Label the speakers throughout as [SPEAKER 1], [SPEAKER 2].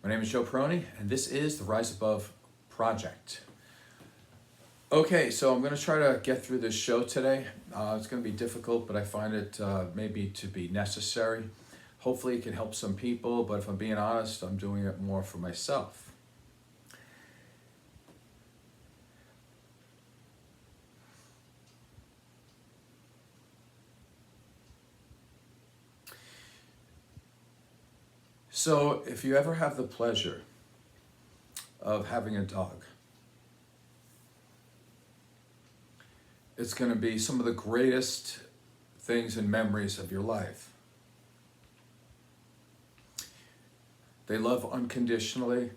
[SPEAKER 1] My name is Joe Peroni, and this is the Rise Above Project. Okay, so I'm going to try to get through this show today. It's going to be difficult, but I find it maybe to be necessary. Hopefully it can help some people, but if I'm being honest, I'm doing it more for myself. So if you ever have the pleasure of having a dog, it's going to be some of the greatest things and memories of your life. They love unconditionally.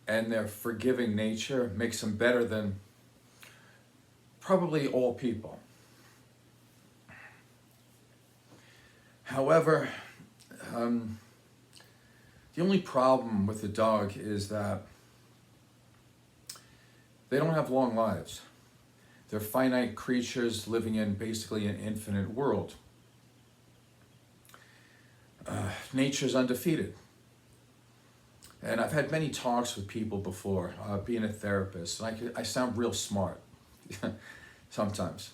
[SPEAKER 1] And their forgiving nature makes them better than probably all people. However, the only problem with the dog is that they don't have long lives. They're finite creatures living in basically an infinite world. Nature's undefeated. And I've had many talks with people before, being a therapist, and I sound real smart sometimes.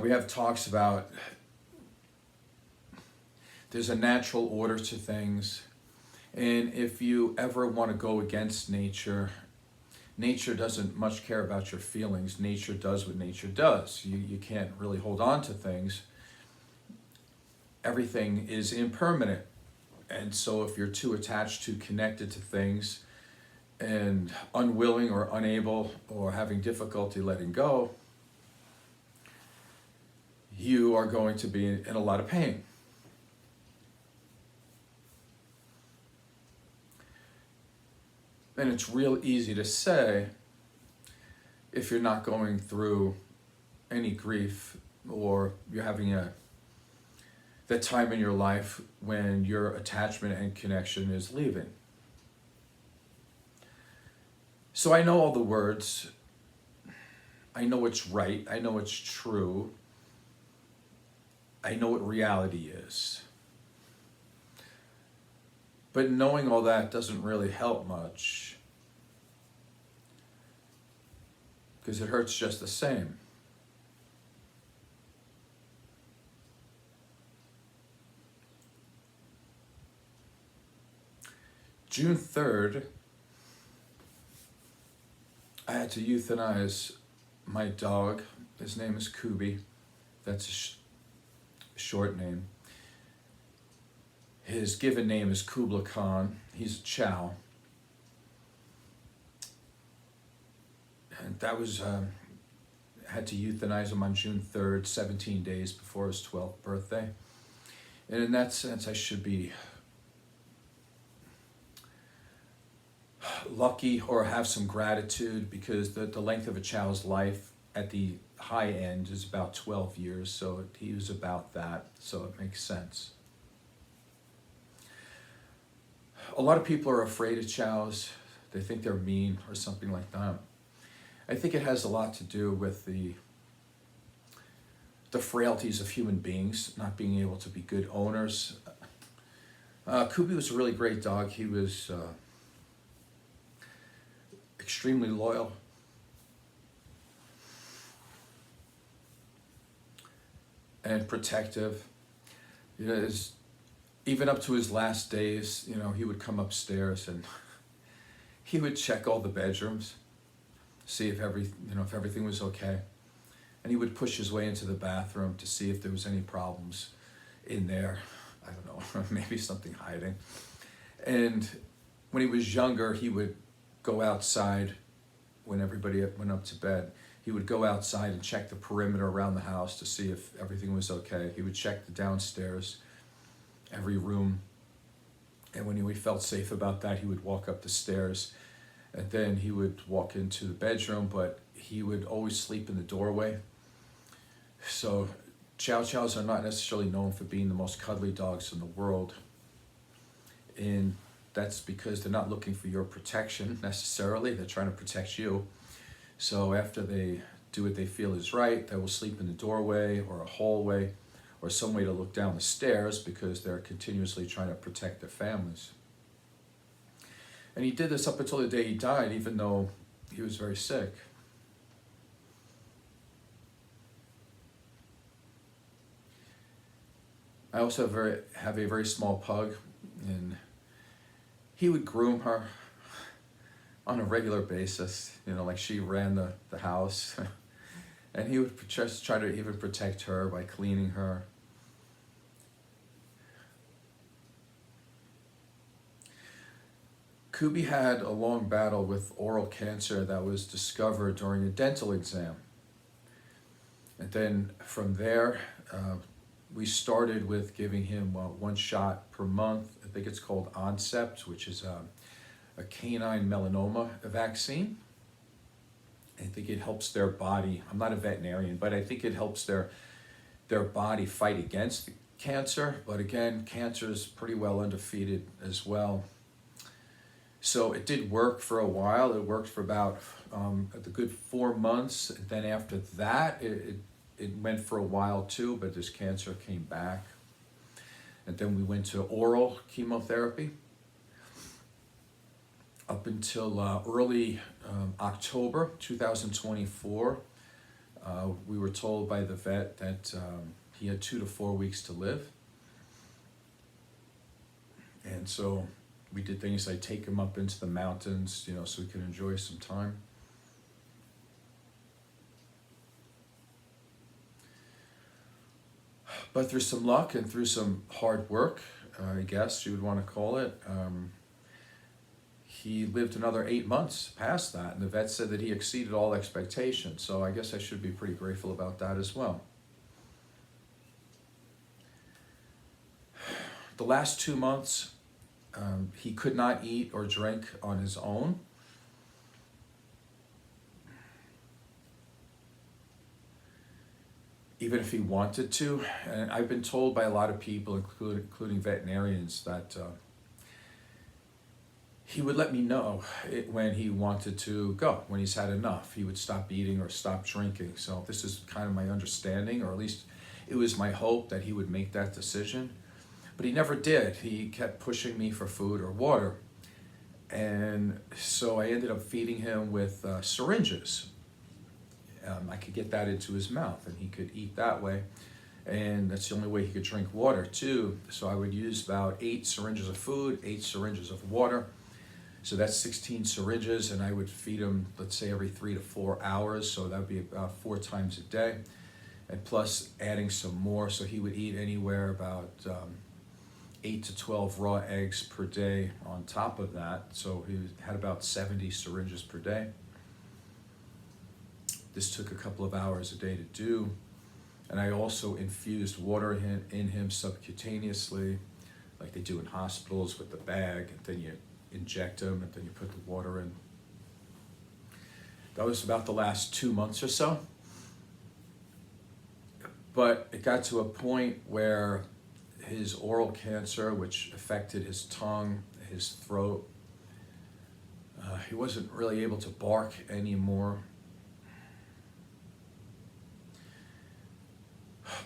[SPEAKER 1] We have talks about there's a natural order to things, and if you ever want to go against nature, nature doesn't much care about your feelings. Nature does what nature does. You can't really hold on to things. Everything is impermanent. And so if you're too attached to connected to things and unwilling or unable or having difficulty letting go, you are going to be in a lot of pain. And it's real easy to say if you're not going through any grief or you're having that time in your life when your attachment and connection is leaving. So I know all the words. I know it's right. I know it's true. I know what reality is. But knowing all that doesn't really help much, because it hurts just the same. June 3rd, I had to euthanize my dog. His name is Kubi. That's a short name. His given name is Kubla Khan. He's a chow. And that was, had to euthanize him on June 3rd, 17 days before his 12th birthday. And in that sense, I should be lucky or have some gratitude, because the length of a chow's life at the high end is about 12 years. So he was about that. So it makes sense. A lot of people are afraid of chows. They think they're mean or something like that. I think it has a lot to do with the frailties of human beings, not being able to be good owners. Kubi was a really great dog. He was extremely loyal. And protective. You know, even up to his last days, you know, he would come upstairs and he would check all the bedrooms, see if everything was okay. And he would push his way into the bathroom to see if there was any problems in there. I don't know, maybe something hiding. And when he was younger, he would go outside when everybody went up to bed. He would go outside and check the perimeter around the house to see if everything was okay. He would check the downstairs, every room. And when he felt safe about that, he would walk up the stairs, and then he would walk into the bedroom, but he would always sleep in the doorway. So chow chows are not necessarily known for being the most cuddly dogs in the world. And that's because they're not looking for your protection necessarily. They're trying to protect you. So after they do what they feel is right, they will sleep in the doorway or a hallway or some way to look down the stairs because they're continuously trying to protect their families. And he did this up until the day he died, even though he was very sick. I also have a very small pug, and he would groom her on a regular basis, like she ran the house. And he would just try to even protect her by cleaning her. Kubi had a long battle with oral cancer that was discovered during a dental exam. And then from there, we started with giving him one shot per month. I think it's called Oncept, which is a canine melanoma vaccine. I think it helps their body. I'm not a veterinarian, but I think it helps their body fight against the cancer. But again, cancer is pretty well undefeated as well. So it did work for a while. It worked for about a good 4 months. And then after that, it went for a while too, but this cancer came back. And then we went to oral chemotherapy up until early October 2024. We were told by the vet that he had 2 to 4 weeks to live. And so we did things like take him up into the mountains, so he could enjoy some time. But through some luck and through some hard work, I guess you would want to call it, he lived another 8 months past that, and the vet said that he exceeded all expectations. So I guess I should be pretty grateful about that as well. The last 2 months, he could not eat or drink on his own. Even if he wanted to. And I've been told by a lot of people, including veterinarians, that he would let me know when he wanted to go, when he's had enough. He would stop eating or stop drinking. So this is kind of my understanding, or at least it was my hope that he would make that decision. But he never did. He kept pushing me for food or water. And so I ended up feeding him with syringes. I could get that into his mouth and he could eat that way. And that's the only way he could drink water too. So I would use about 8 syringes of food, 8 syringes of water. So that's 16 syringes, and I would feed him, let's say, every 3 to 4 hours. So that would be about 4 times a day. And plus adding some more. So he would eat anywhere about 8 to 12 raw eggs per day on top of that. So he had about 70 syringes per day. This took a couple of hours a day to do. And I also infused water in him subcutaneously, like they do in hospitals with the bag. And then you inject him, and then you put the water in. That was about the last 2 months or so. But it got to a point where his oral cancer, which affected his tongue, his throat, he wasn't really able to bark anymore.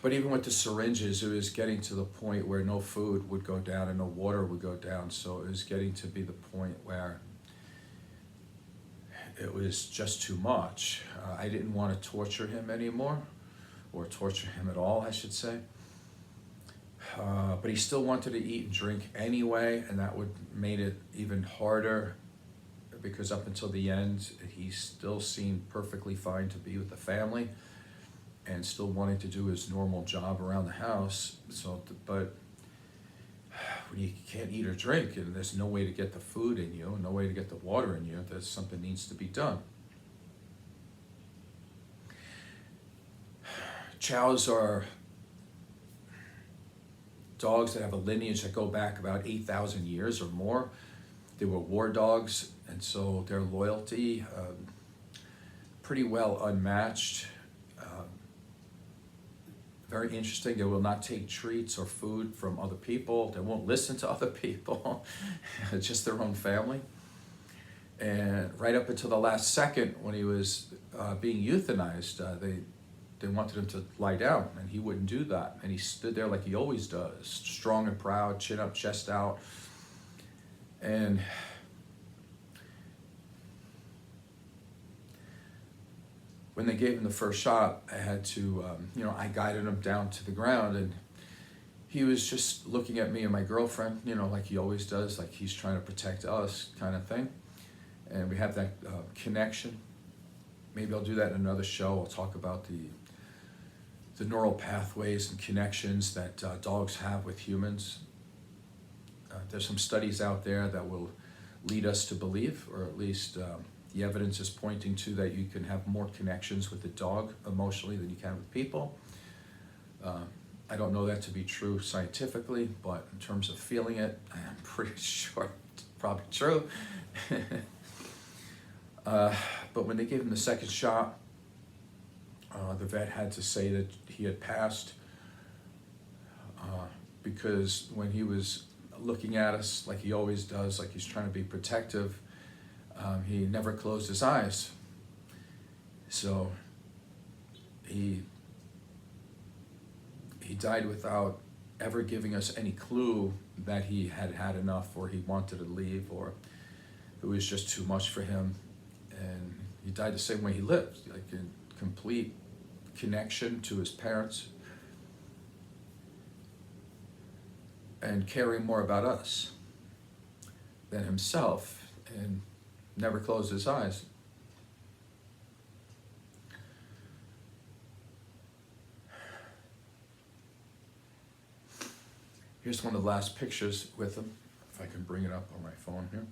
[SPEAKER 1] But even with the syringes, it was getting to the point where no food would go down and no water would go down. So it was getting to be the point where it was just too much. I didn't want to torture him anymore, or torture him at all, I should say. But he still wanted to eat and drink anyway, and that made it even harder, because up until the end, he still seemed perfectly fine to be with the family and still wanting to do his normal job around the house. But when you can't eat or drink and there's no way to get the food in you, no way to get the water in you, there's something needs to be done. Chows are dogs that have a lineage that go back about 8,000 years or more. They were war dogs, and so their loyalty, pretty well unmatched. Very interesting. They will not take treats or food from other people. They won't listen to other people, just their own family. And right up until the last second when he was being euthanized, they wanted him to lie down, and he wouldn't do that. And he stood there like he always does, strong and proud, chin up, chest out. And when they gave him the first shot, I had to, I guided him down to the ground, and he was just looking at me and my girlfriend, like he always does, like he's trying to protect us kind of thing. And we have that connection. Maybe I'll do that in another show. I'll talk about the neural pathways and connections that dogs have with humans. There's some studies out there that will lead us to believe, or at least the evidence is pointing to, that you can have more connections with the dog emotionally than you can with people. I don't know that to be true scientifically, but in terms of feeling it, I'm pretty sure it's probably true. But when they gave him the second shot, the vet had to say that he had passed, because when he was looking at us like he always does, like he's trying to be protective, he never closed his eyes. So he died without ever giving us any clue that he had had enough, or he wanted to leave, or it was just too much for him. And he died the same way he lived, like in complete connection to his parents and caring more about us than himself, and never closed his eyes. Here's one of the last pictures with him, if I can bring it up on my phone here.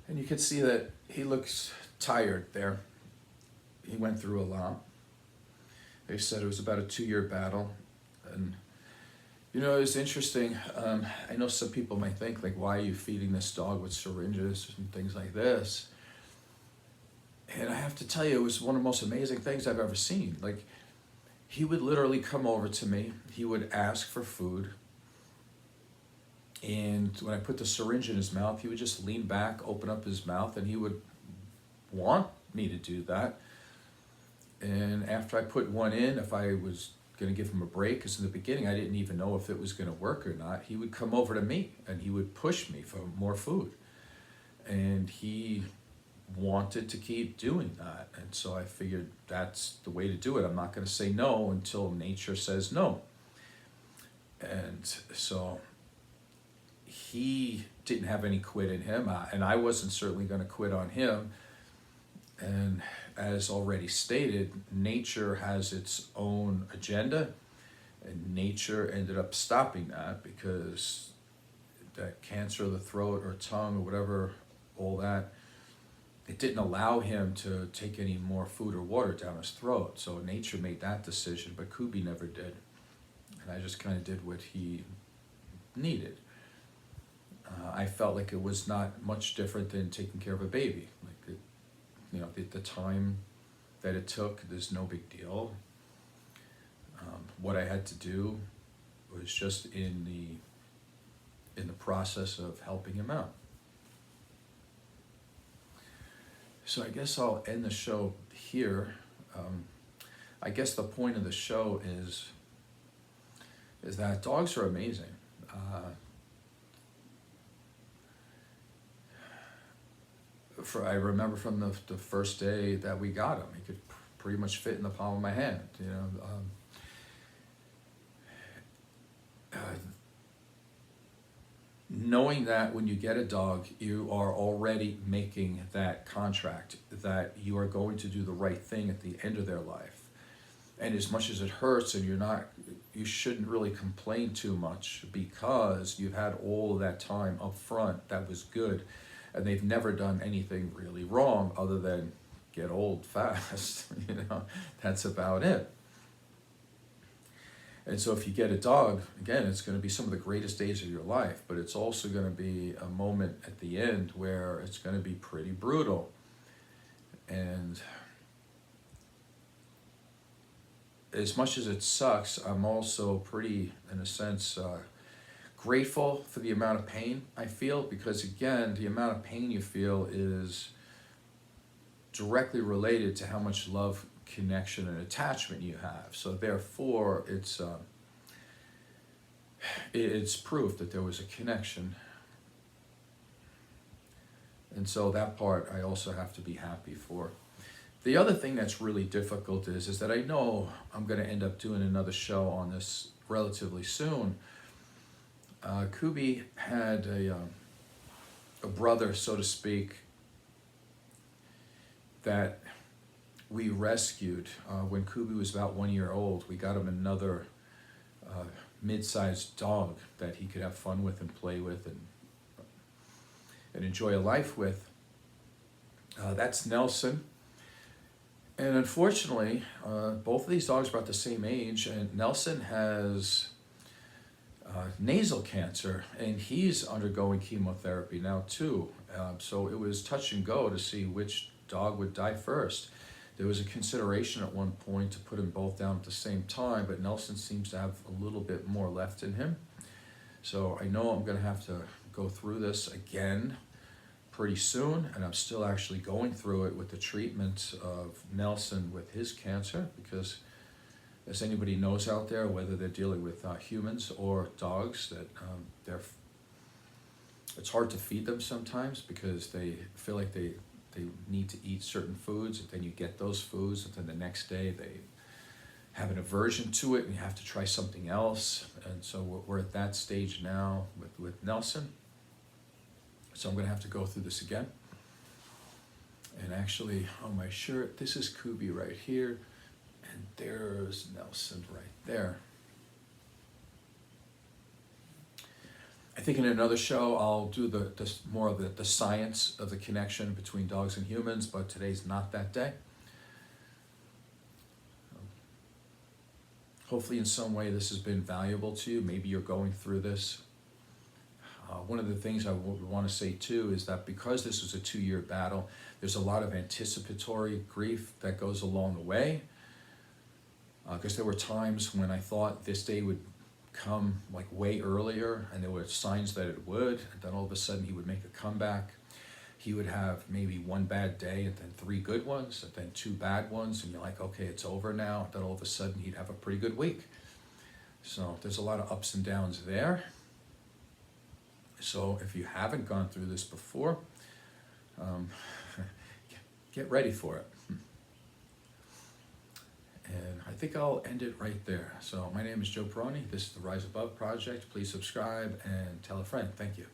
[SPEAKER 1] And you can see that he looks tired there. He went through a lot. They said it was about a 2-year battle. And, it's interesting. I know some people might think, like, why are you feeding this dog with syringes and things like this? And I have to tell you, it was one of the most amazing things I've ever seen. Like, he would literally come over to me. He would ask for food. And when I put the syringe in his mouth, he would just lean back, open up his mouth, and he would want me to do that. And after I put one in, if I was going to give him a break, because in the beginning I didn't even know if it was going to work or not, he would come over to me and he would push me for more food. And he wanted to keep doing that. And so I figured that's the way to do it. I'm not going to say no until nature says no. And so he didn't have any quit in him, and I wasn't certainly going to quit on him. And as already stated, nature has its own agenda, and nature ended up stopping that, because that cancer of the throat or tongue or whatever, all that, it didn't allow him to take any more food or water down his throat. So nature made that decision, but Kubi never did. And I just kind of did what he needed. I felt like it was not much different than taking care of a baby. Like, the time that it took, there's no big deal. What I had to do was just in the process of helping him out. So I guess I'll end the show here. I guess the point of the show is that dogs are amazing. I remember from the first day that we got him, he could pretty much fit in the palm of my hand. Knowing that when you get a dog, you are already making that contract that you are going to do the right thing at the end of their life. And as much as it hurts, and you shouldn't really complain too much, because you've had all of that time up front that was good, and they've never done anything really wrong other than get old fast. That's about it. And so if you get a dog, again, it's going to be some of the greatest days of your life, but it's also going to be a moment at the end where it's going to be pretty brutal. And as much as it sucks, I'm also pretty, in a sense, grateful for the amount of pain I feel, because again, the amount of pain you feel is directly related to how much love, connection, and attachment you have. So therefore, it's proof that there was a connection. And so that part I also have to be happy for. The other thing that's really difficult is that I know I'm going to end up doing another show on this relatively soon. Kubi had a brother, so to speak, that we rescued when Kubi was about 1 year old. We got him another mid-sized dog that he could have fun with and play with and enjoy a life with. That's Nelson. And unfortunately, both of these dogs are about the same age, and Nelson has nasal cancer, and he's undergoing chemotherapy now too. So it was touch and go to see which dog would die first. There was a consideration at one point to put them both down at the same time, but Nelson seems to have a little bit more left in him. So I know I'm going to have to go through this again pretty soon, and I'm still actually going through it with the treatment of Nelson with his cancer, because as anybody knows out there, whether they're dealing with humans or dogs, that it's hard to feed them sometimes because they feel like they need to eat certain foods, and then you get those foods, and then the next day they have an aversion to it and you have to try something else. And so we're at that stage now with Nelson. So I'm going to have to go through this again. And actually, on my shirt, this is Kubi right here, and there's Nelson right there. I think in another show, I'll do more of the science of the connection between dogs and humans, but today's not that day. Hopefully in some way this has been valuable to you. Maybe you're going through this. One of the things I would want to say too is that because this was a 2-year battle, there's a lot of anticipatory grief that goes along the way. Because there were times when I thought this day would come like way earlier, and there were signs that it would, and then all of a sudden he would make a comeback. He would have maybe 1 bad day and then 3 good ones and then 2 bad ones, and you're like, okay, it's over now. And then all of a sudden he'd have a pretty good week. So there's a lot of ups and downs there. So if you haven't gone through this before, get ready for it. And I think I'll end it right there. So my name is Joe Peroni. This is the Rise Above Project. Please subscribe and tell a friend. Thank you.